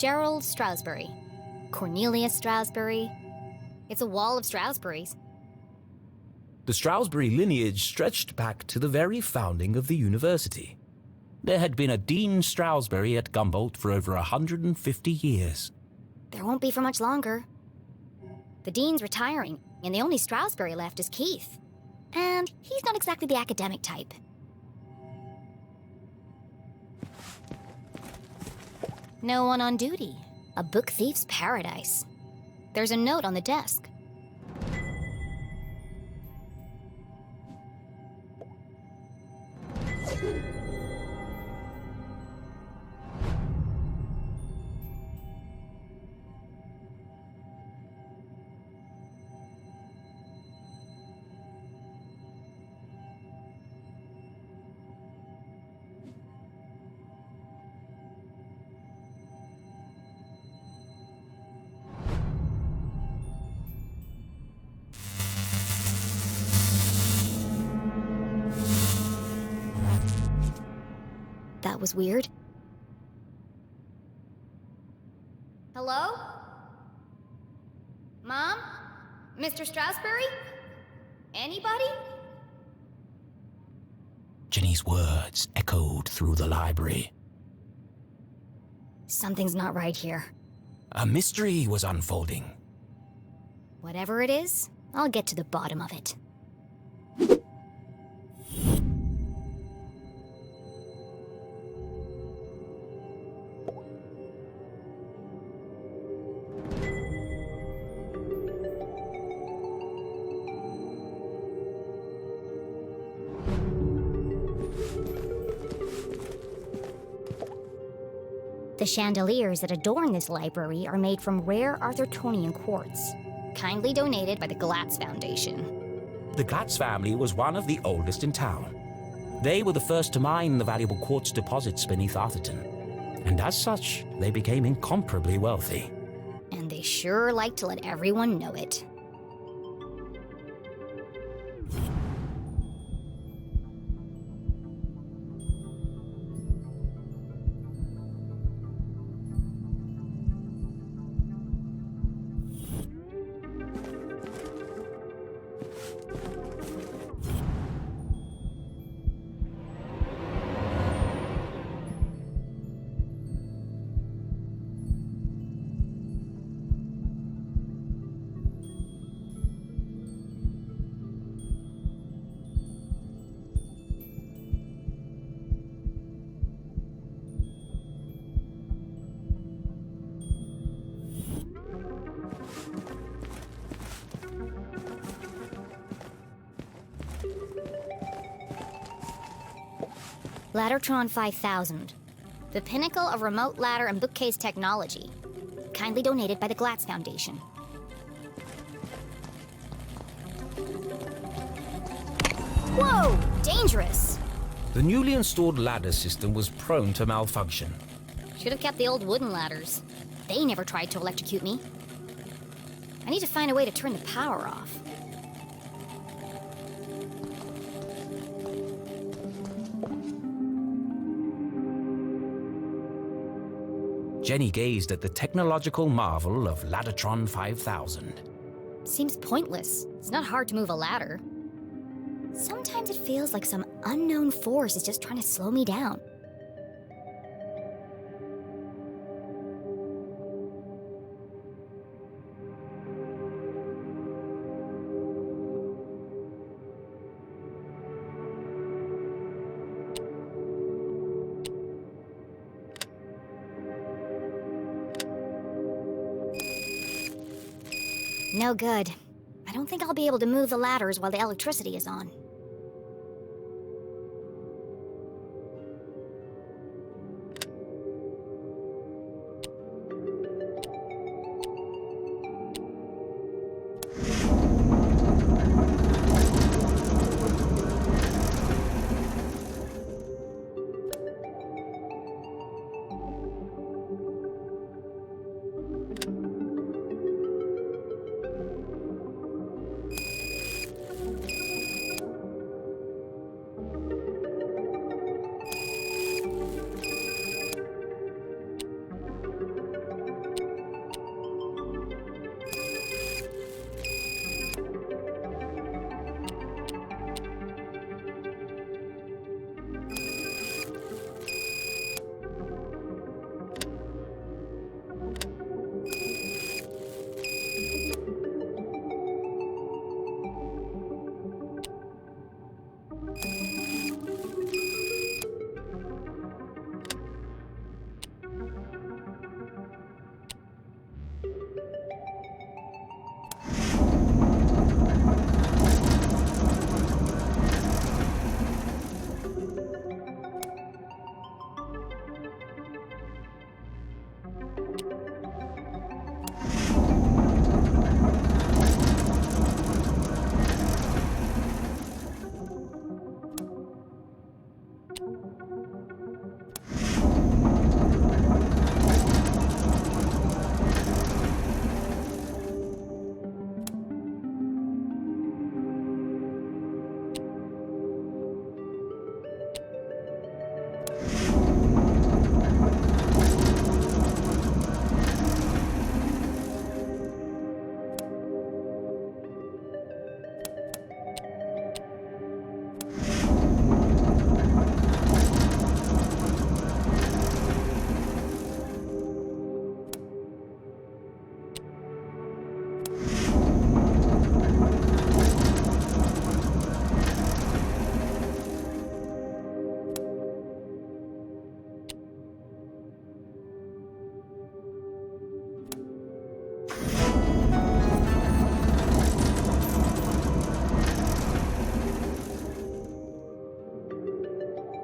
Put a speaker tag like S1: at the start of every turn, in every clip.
S1: Gerald Stroudsbury. Cornelius Stroudsbury. It's a wall of Stroudsburys.
S2: The Stroudsbury lineage stretched back to the very founding of the university. There had been a Dean Stroudsbury at Gumboldt for over 150 years.
S1: There won't be for much longer. The dean's retiring, and the only Stroudsbury left is Keith. And he's not exactly the academic type. No one on duty. A book thief's paradise. There's a note on the desk. That was weird. Hello? Mom? Mr. Stroudsbury? Anybody?
S2: Jenny's words echoed through the library.
S1: Something's not right here.
S2: A mystery was unfolding.
S1: Whatever it is, I'll get to the bottom of it. The chandeliers that adorn this library are made from rare Arthurtonian quartz, kindly donated by the Glatz Foundation.
S2: The Glatz family was one of the oldest in town. They were the first to mine the valuable quartz deposits beneath Arthurton, and as such, they became incomparably wealthy.
S1: And they sure like to let everyone know it. Laddertron 5000, the pinnacle of remote ladder and bookcase technology, kindly donated by the Glatz Foundation. Whoa! Dangerous!
S2: The newly installed ladder system was prone to malfunction.
S1: Should have kept the old wooden ladders. They never tried to electrocute me. I need to find a way to turn the power off.
S2: Jenny gazed at the technological marvel of Laddertron 5000.
S1: Seems pointless. It's not hard to move a ladder. Sometimes it feels like some unknown force is just trying to slow me down. No good. I don't think I'll be able to move the ladders while the electricity is on.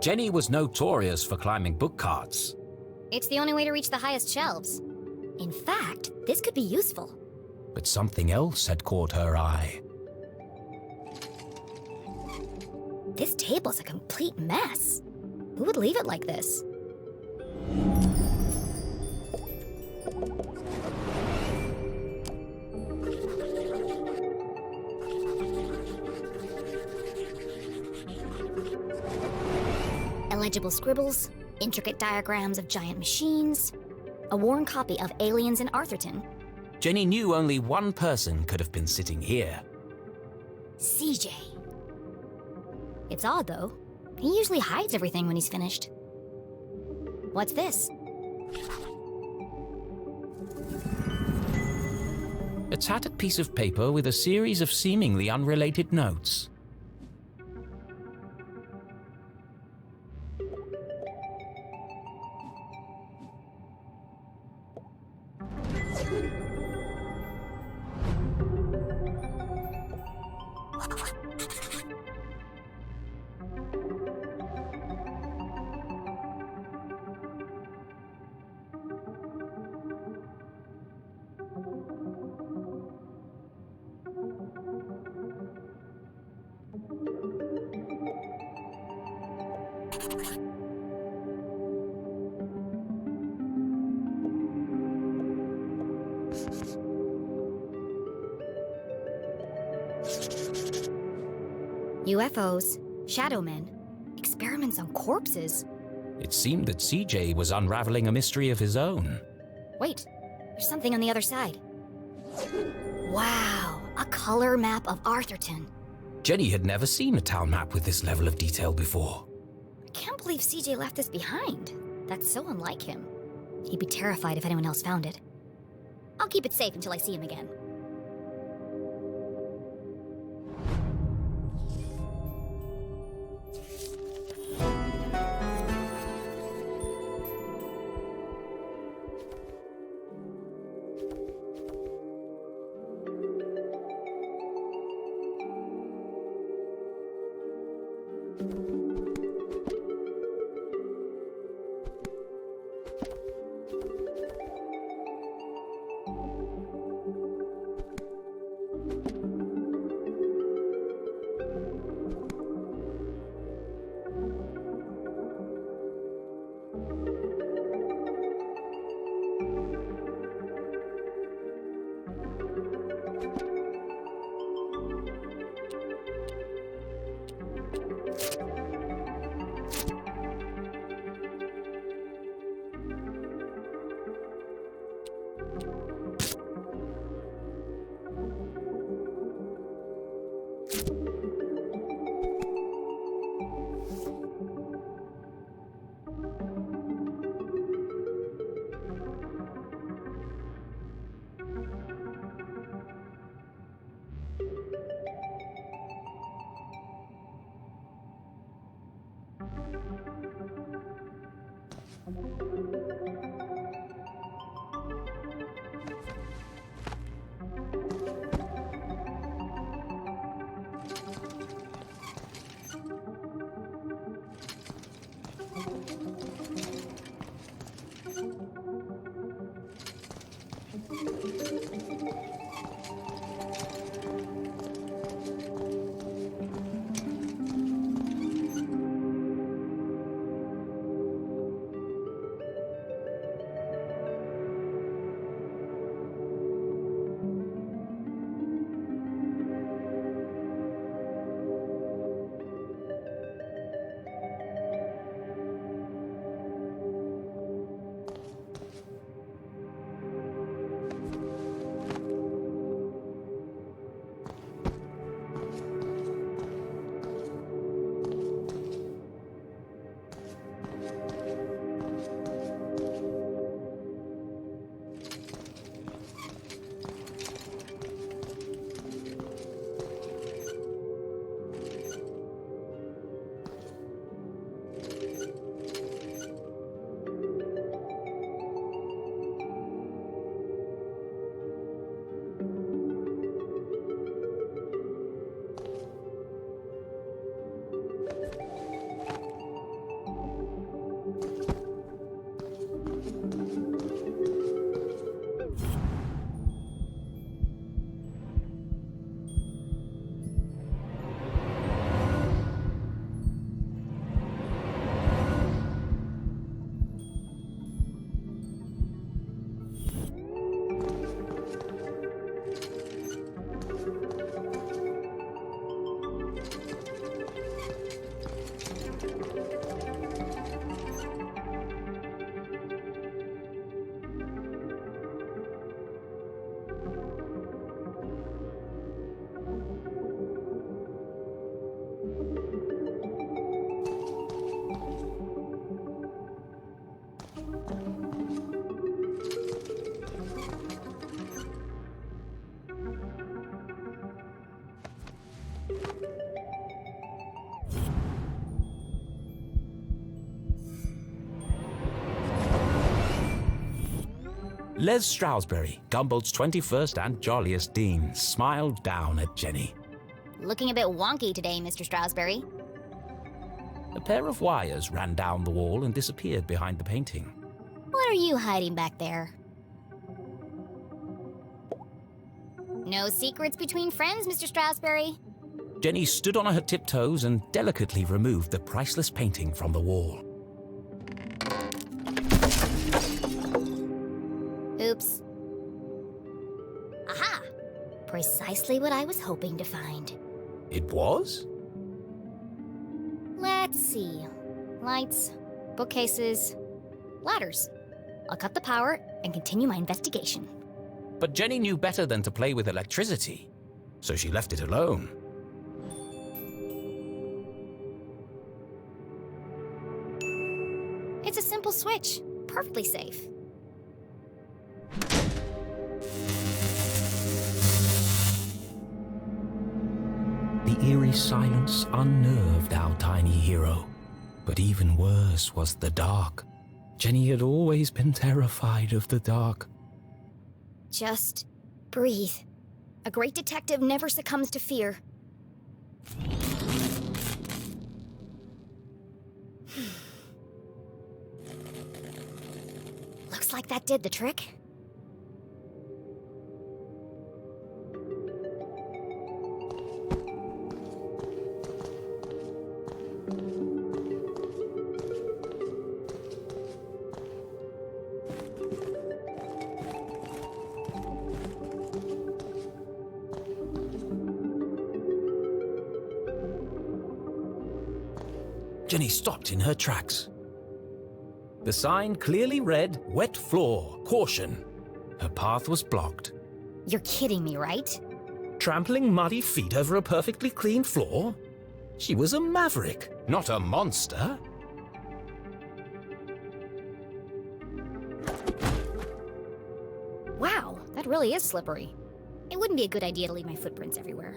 S2: Jenny was notorious for climbing book carts.
S1: It's the only way to reach the highest shelves. In fact, this could be useful.
S2: But something else had caught her eye.
S1: This table's a complete mess. Who would leave it like this? Illegible scribbles, intricate diagrams of giant machines, a worn copy of Aliens in Arthurton.
S2: Jenny knew only one person could have been sitting here.
S1: CJ. It's odd, though. He usually hides everything when he's finished. What's this?
S2: A tattered piece of paper with a series of seemingly unrelated notes.
S1: UFOs, shadow men, experiments on corpses.
S2: It seemed that CJ was unraveling a mystery of his own.
S1: Wait, there's something on the other side. Wow, a color map of Arthurton.
S2: Jenny had never seen a town map with this level of detail before.
S1: I can't believe CJ left this behind. That's so unlike him. He'd be terrified if anyone else found it. I'll keep it safe until I see him again.
S2: Les Stroudsbury, Gumbold's 21st and jolliest dean, smiled down at Jenny.
S1: Looking a bit wonky today, Mr. Stroudsbury.
S2: A pair of wires ran down the wall and disappeared behind the painting.
S1: What are you hiding back there? No secrets between friends, Mr. Stroudsbury.
S2: Jenny stood on her tiptoes and delicately removed the priceless painting from the wall.
S1: Oops. Aha! Precisely what I was hoping to find.
S2: It was?
S1: Let's see. Lights, bookcases, ladders. I'll cut the power and continue my investigation.
S2: But Jenny knew better than to play with electricity, so she left it alone.
S1: It's a simple switch. Perfectly safe.
S2: The eerie silence unnerved our tiny hero. But even worse was the dark. Jenny had always been terrified of the dark.
S1: Just breathe. A great detective never succumbs to fear. Looks like that did the trick.
S2: Jenny stopped in her tracks. The sign clearly read, "Wet floor, caution." Her path was blocked.
S1: You're kidding me, right?
S2: Trampling muddy feet over a perfectly clean floor? She was a maverick, not a monster.
S1: Wow, that really is slippery. It wouldn't be a good idea to leave my footprints everywhere.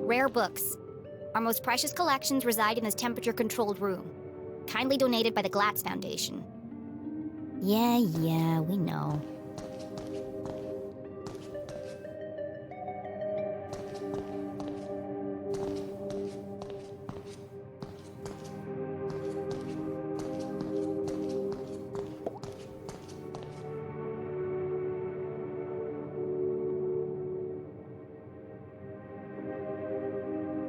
S1: Rare books. Our most precious collections reside in this temperature-controlled room. Kindly donated by the Glatz Foundation. Yeah, we know.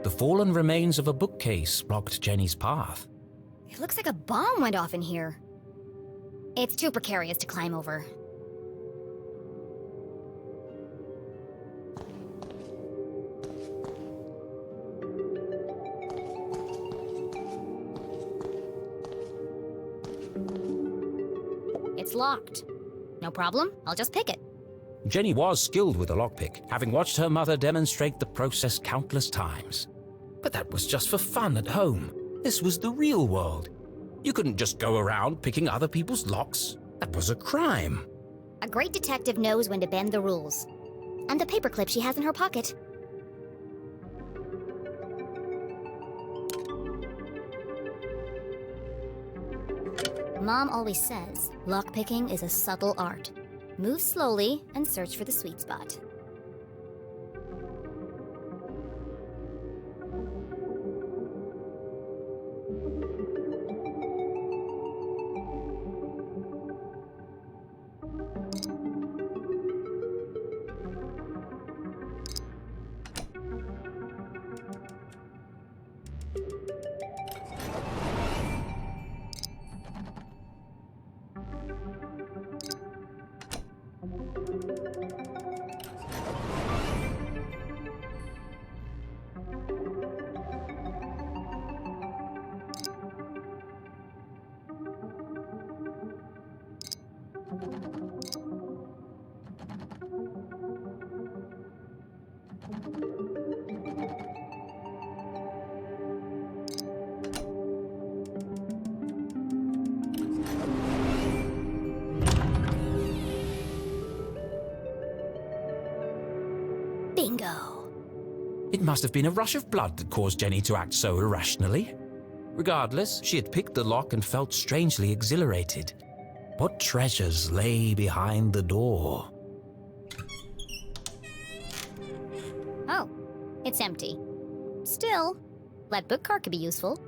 S2: The fallen remains of a bookcase blocked Jenny's path.
S1: It looks like a bomb went off in here. It's too precarious to climb over. It's locked. No problem, I'll just pick it.
S2: Jenny was skilled with a lockpick, having watched her mother demonstrate the process countless times. But that was just for fun at home. This was the real world. You couldn't just go around picking other people's locks. That was a crime.
S1: A great detective knows when to bend the rules. And the paperclip she has in her pocket. Mom always says, lockpicking is a subtle art. Move slowly and search for the sweet spot. Bingo.
S2: It must have been a rush of blood that caused Jenny to act so irrationally. Regardless, she had picked the lock and felt strangely exhilarated. What treasures lay behind the door?
S1: Oh, it's empty. Still, that bookcart could be useful.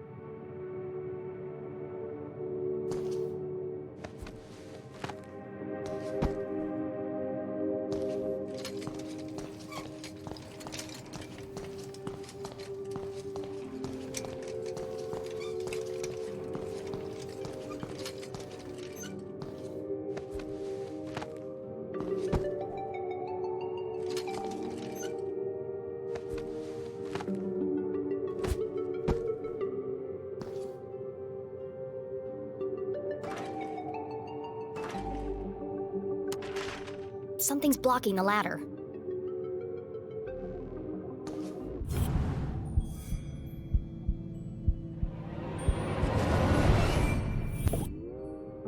S1: Something's blocking the ladder.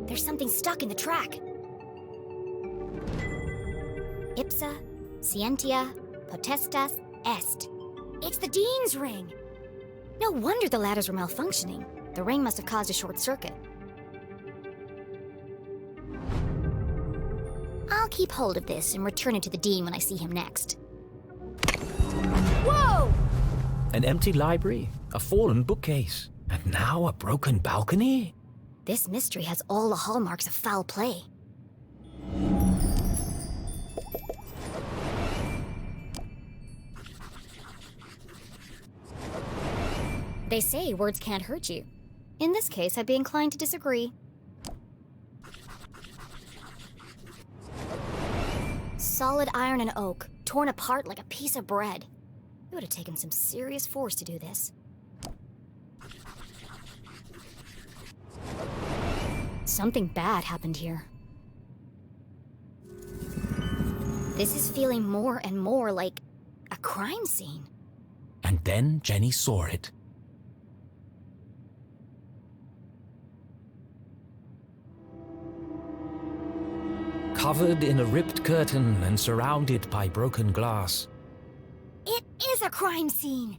S1: There's something stuck in the track. Ipsa, scientia, potestas, est. It's the Dean's ring! No wonder the ladders were malfunctioning. The ring must have caused a short circuit. I'll keep hold of this and return it to the Dean when I see him next. Whoa!
S2: An empty library, a fallen bookcase, and now a broken balcony?
S1: This mystery has all the hallmarks of foul play. They say words can't hurt you. In this case, I'd be inclined to disagree. Solid iron and oak, torn apart like a piece of bread. It would have taken some serious force to do this. Something bad happened here. This is feeling more and more like a crime scene.
S2: And then Jenny saw it. Covered in a ripped curtain and surrounded by broken glass.
S1: It is a crime scene!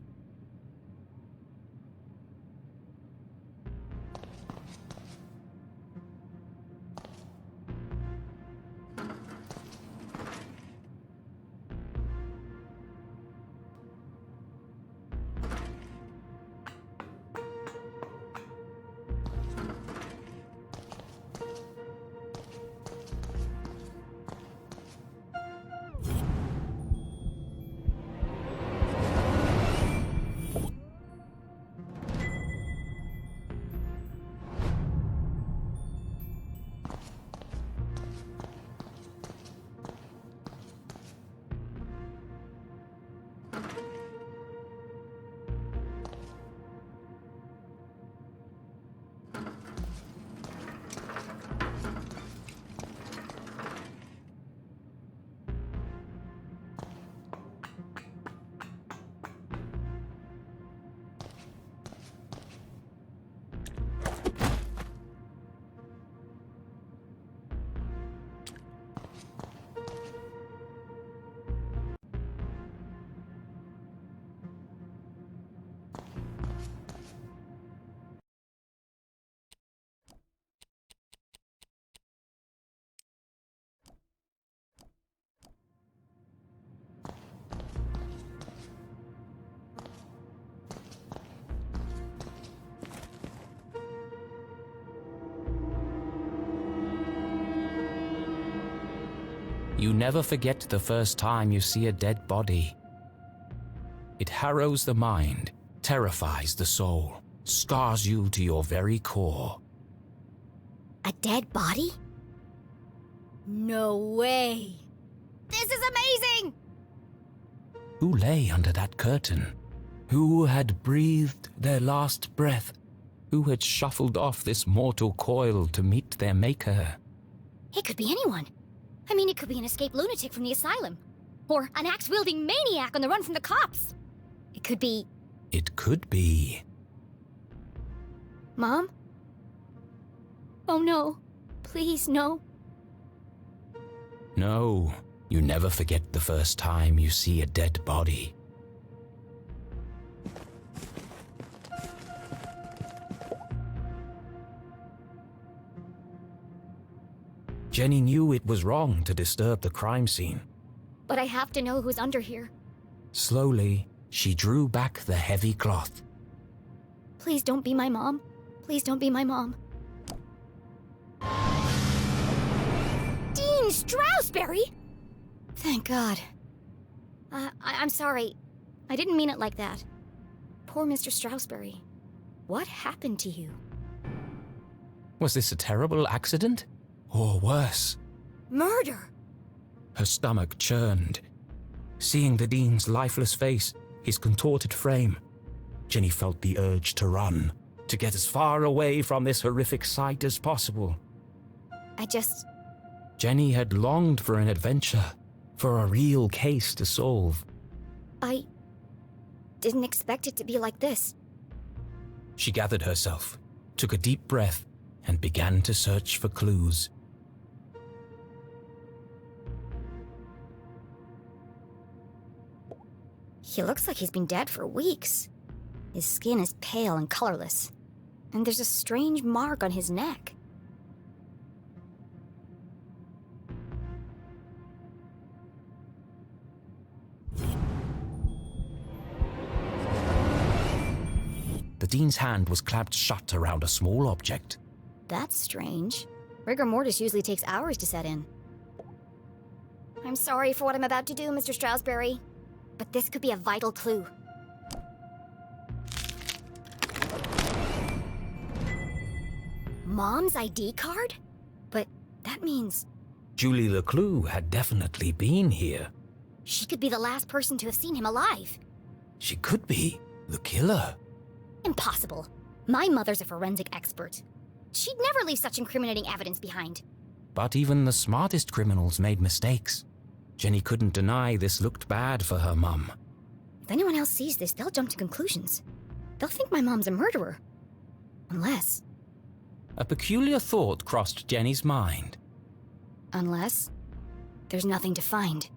S2: You never forget the first time you see a dead body. It harrows the mind, terrifies the soul, scars you to your very core.
S1: A dead body? No way! This is amazing!
S2: Who lay under that curtain? Who had breathed their last breath? Who had shuffled off this mortal coil to meet their maker?
S1: It could be anyone. I mean, it could be an escaped lunatic from the asylum. Or an axe-wielding maniac on the run from the cops. It could be...
S2: It could be...
S1: Mom? Oh no. Please, no.
S2: No, you never forget the first time you see a dead body. Jenny knew it was wrong to disturb the crime scene.
S1: But I have to know who's under here.
S2: Slowly, she drew back the heavy cloth.
S1: Please don't be my mom. Please don't be my mom. Dean Stroudsbury? Thank God. I'm sorry. I didn't mean it like that. Poor Mr. Stroudsbury. What happened to you?
S2: Was this a terrible accident? Or worse?
S1: Murder!
S2: Her stomach churned. Seeing the Dean's lifeless face, his contorted frame, Jenny felt the urge to run, to get as far away from this horrific sight as possible. Jenny had longed for an adventure, for a real case to solve.
S1: I didn't expect it to be like this.
S2: She gathered herself, took a deep breath, and began to search for clues.
S1: He looks like he's been dead for weeks. His skin is pale and colorless, and there's a strange mark on his neck.
S2: The Dean's hand was clamped shut around a small object.
S1: That's strange. Rigor mortis usually takes hours to set in. I'm sorry for what I'm about to do, Mr. Stroudsbury, but this could be a vital clue. Mom's ID card? But that means...
S2: Julie LeClue had definitely been here.
S1: she could be the last person to have seen him alive.
S2: She could be the killer.
S1: Impossible. My mother's a forensic expert. She'd never leave such incriminating evidence behind.
S2: But even the smartest criminals made mistakes. Jenny couldn't deny this looked bad for her mum.
S1: If anyone else sees this, they'll jump to conclusions. They'll think my mom's a murderer. Unless...
S2: A peculiar thought crossed Jenny's mind.
S1: Unless... there's nothing to find.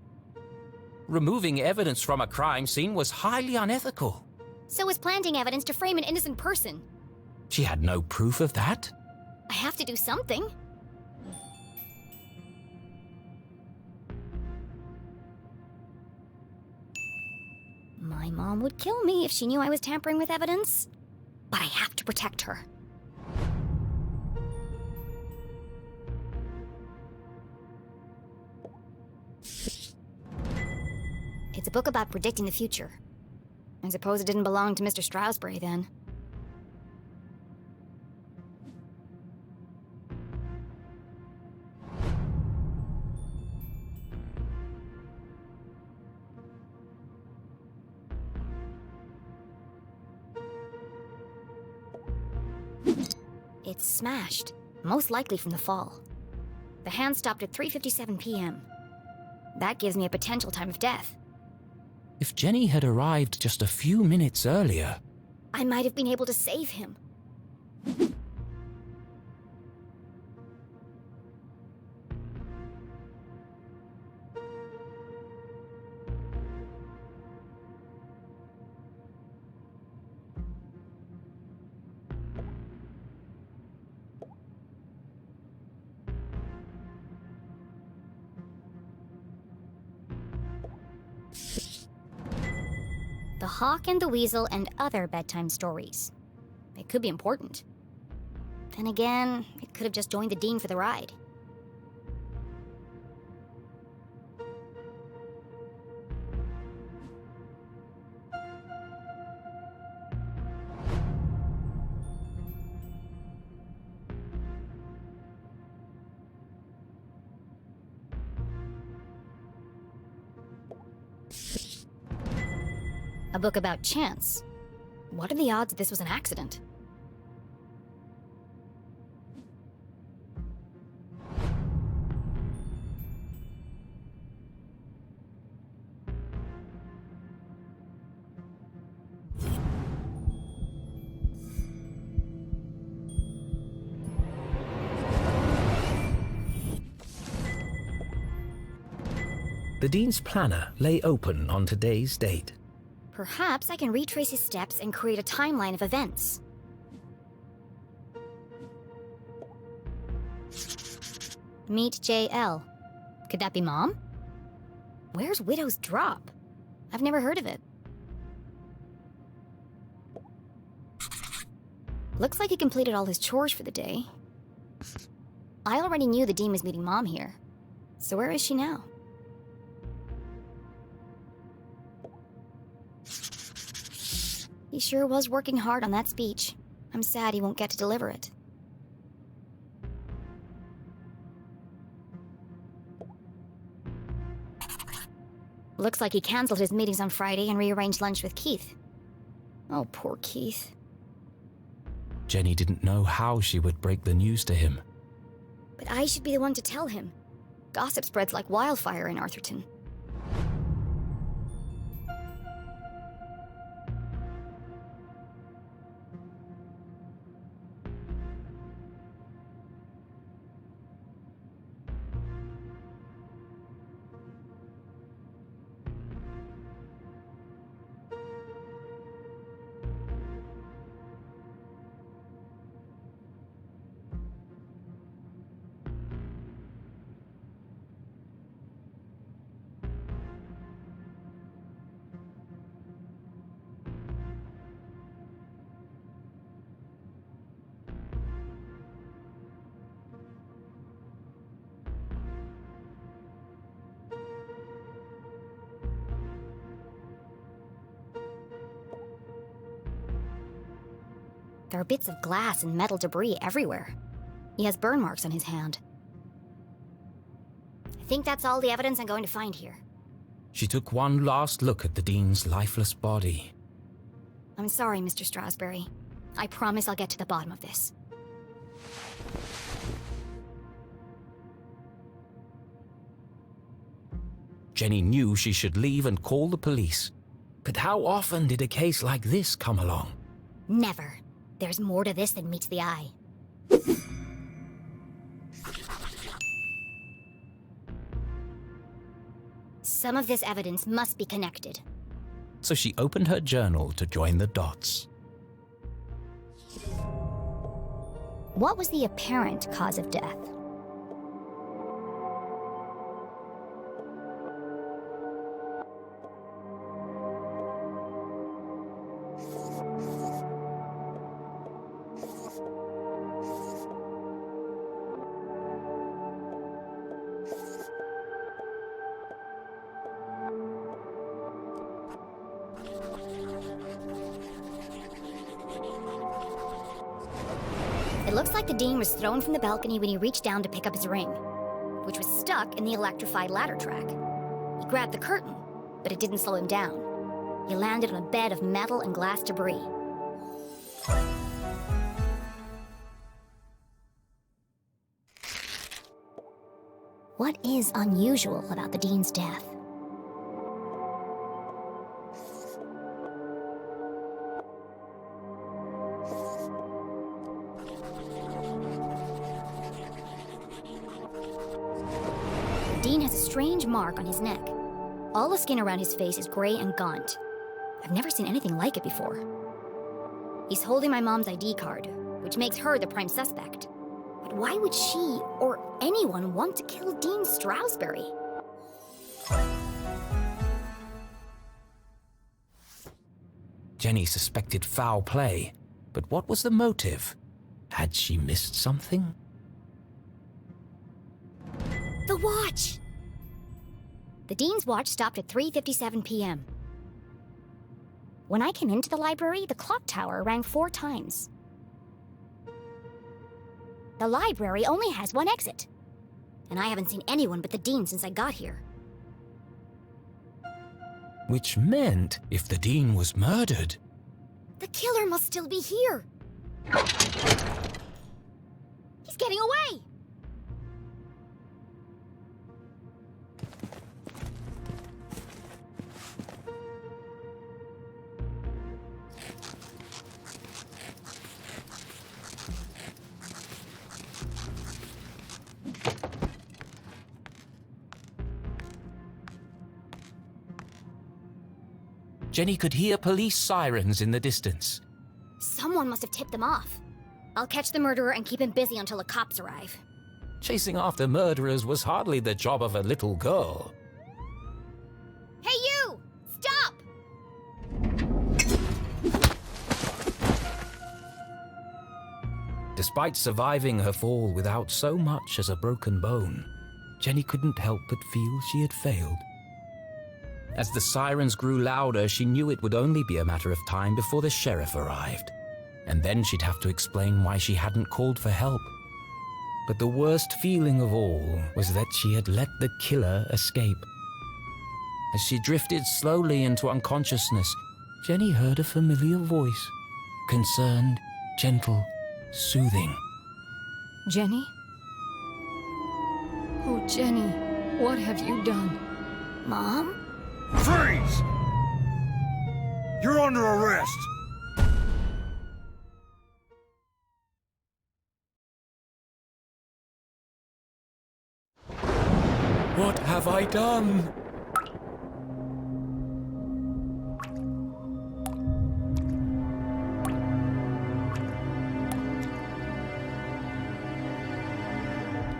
S2: Removing evidence from a crime scene was highly unethical.
S1: So is planting evidence to frame an innocent person.
S2: She had no proof of that.
S1: I have to do something. My mom would kill me if she knew I was tampering with evidence. But I have to protect her. It's a book about predicting the future. I suppose it didn't belong to Mr. Stroudsbury then. It's smashed, most likely from the fall. The hand stopped at 3:57 p.m. That gives me a potential time of death.
S2: If Jenny had arrived just a few minutes earlier...
S1: I might have been able to save him. The Hawk and the Weasel and other bedtime stories. It could be important. Then again, it could have just joined the Dean for the ride. A book about chance. What are the odds that this was an accident?
S2: The Dean's planner lay open on today's date.
S1: Perhaps I can retrace his steps and create a timeline of events. Meet JL. Could that be Mom? Where's Widow's Drop? I've never heard of it. Looks like he completed all his chores for the day. I already knew the Dean was meeting Mom here. So where is she now? He sure was working hard on that speech. I'm sad he won't get to deliver it. Looks like he cancelled his meetings on Friday and rearranged lunch with Keith. Oh, poor Keith.
S2: Jenny didn't know how she would break the news to him.
S1: But I should be the one to tell him. Gossip spreads like wildfire in Arthurton. There are bits of glass and metal debris everywhere. He has burn marks on his hand. I think that's all the evidence I'm going to find here.
S2: She took one last look at the Dean's lifeless body.
S1: I'm sorry, Mr. Strasberry. I promise I'll get to the bottom of this.
S2: Jenny knew she should leave and call the police. But how often did a case like this come along?
S1: Never. There's more to this than meets the eye. Some of this evidence must be connected.
S2: So she opened her journal to join the dots.
S1: What was the apparent cause of death? It looks like the Dean was thrown from the balcony when he reached down to pick up his ring, which was stuck in the electrified ladder track. He grabbed the curtain, but it didn't slow him down. He landed on a bed of metal and glass debris. What is unusual about the Dean's death? Dean has a strange mark on his neck. All the skin around his face is gray and gaunt. I've never seen anything like it before. He's holding my mom's ID card, which makes her the prime suspect. But why would she, or anyone, want to kill Dean Strasberry?
S2: Jenny suspected foul play, but what was the motive? Had she missed something?
S1: The watch! The Dean's watch stopped at 3:57 p.m. When I came into the library, the clock tower rang 4 times. The library only has one exit, and I haven't seen anyone but the Dean since I got here.
S2: Which meant if the Dean was murdered...
S1: The killer must still be here! He's getting away!
S2: Jenny could hear police sirens in the distance.
S1: Someone must have tipped them off. I'll catch the murderer and keep him busy until the cops arrive.
S2: Chasing after murderers was hardly the job of a little girl.
S1: Hey you! Stop!
S2: Despite surviving her fall without so much as a broken bone, Jenny couldn't help but feel she had failed. As the sirens grew louder, she knew it would only be a matter of time before the sheriff arrived. And then she'd have to explain why she hadn't called for help. But the worst feeling of all was that she had let the killer escape. As she drifted slowly into unconsciousness, Jenny heard a familiar voice. Concerned, gentle, soothing.
S3: Jenny? Oh, Jenny, what have you done?
S1: Mom?
S4: Freeze! You're under arrest!
S2: What have I done?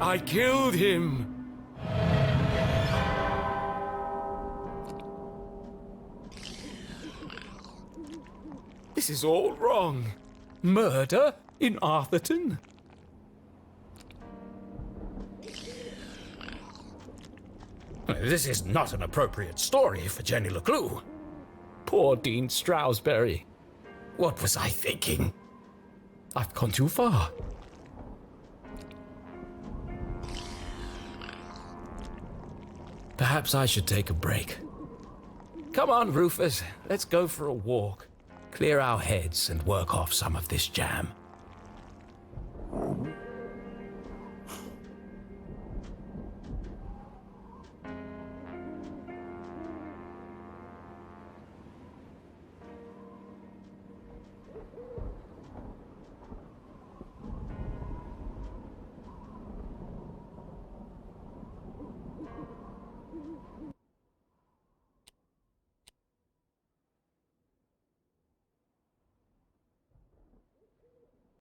S2: I killed him! This is all wrong. Murder in Arthurton? This is not an appropriate story for Jenny LeClue. Poor Dean Stroudsbury. What was I thinking? I've gone too far. Perhaps I should take a break. Come on, Rufus. Let's go for a walk. Clear our heads and work off some of this jam.